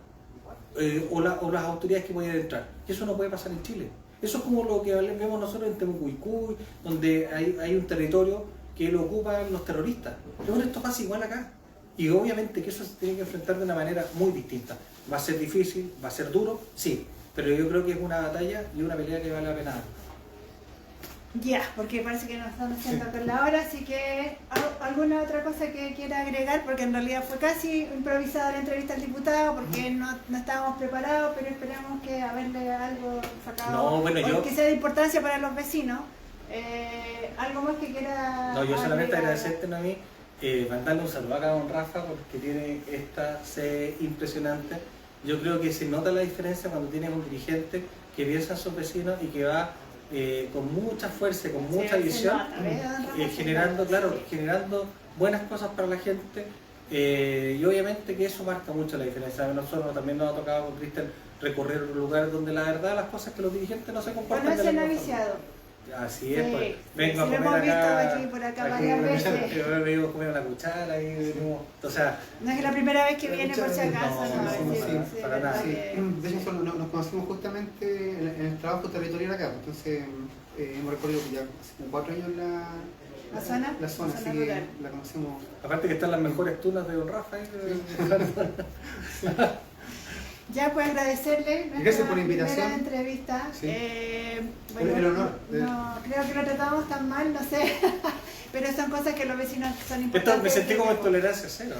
o las autoridades que podían entrar, y eso no puede pasar en Chile. Eso es como lo que vemos nosotros en Temucuicú, donde hay un territorio que lo ocupan los terroristas. Pero esto pasa igual acá. Y obviamente que eso se tiene que enfrentar de una manera muy distinta. Va a ser difícil, va a ser duro, sí, pero yo creo que es una batalla y una pelea que vale la pena dar. Ya, porque parece que nos estamos haciendo con la hora, así que alguna otra cosa que quiera agregar, porque en realidad fue casi improvisada la entrevista al diputado, porque no estábamos preparados, pero esperamos que haberle algo sacado, No, bueno, que sea de importancia para los vecinos. ¿Algo más que quiera No, yo solamente agregar? agradecerte, Noemí, mandarle un saludo acá a don Rafa, porque tiene esta sede impresionante. Yo creo que se nota la diferencia cuando tienes un dirigente que piensa en sus vecinos y que va con mucha fuerza, con mucha visión, generando, claro, generando buenas cosas para la gente, y obviamente que eso marca mucho la diferencia. A nosotros también nos ha tocado con Cristian recorrer un lugar donde la verdad las cosas que los dirigentes no se comportan Bueno, de se la ha misma forma. viciado. Así es, Sí, pues sí, vengo a sí, lo comer hemos visto acá, aquí por acá varias veces. Yo me vengo a comer a la cuchara y venimos, o sea, No es la primera vez que viene por si acaso, No, no, no, sí, para- sí, para verdad nada. Sí, que- de hecho nos conocimos justamente en el trabajo territorial acá, entonces hemos recorrido ya hace como 4 años ¿La zona? la zona, La así zona que rural. la conocemos. aparte que están las mejores tunas de don Rafa. Ya, pues agradecerle Gracias por la invitación. primera entrevista. Sí. Bueno, El honor. No, creo que lo tratamos tan mal, no sé, pero son cosas que los vecinos son importantes. Esto me sentí como en tolerancia cero.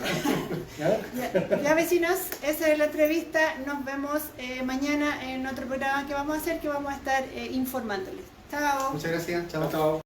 Ya, vecinos, esa es la entrevista. Nos vemos mañana en otro programa que vamos a hacer, que vamos a estar informándoles. Chao. Muchas gracias, chao. Chao.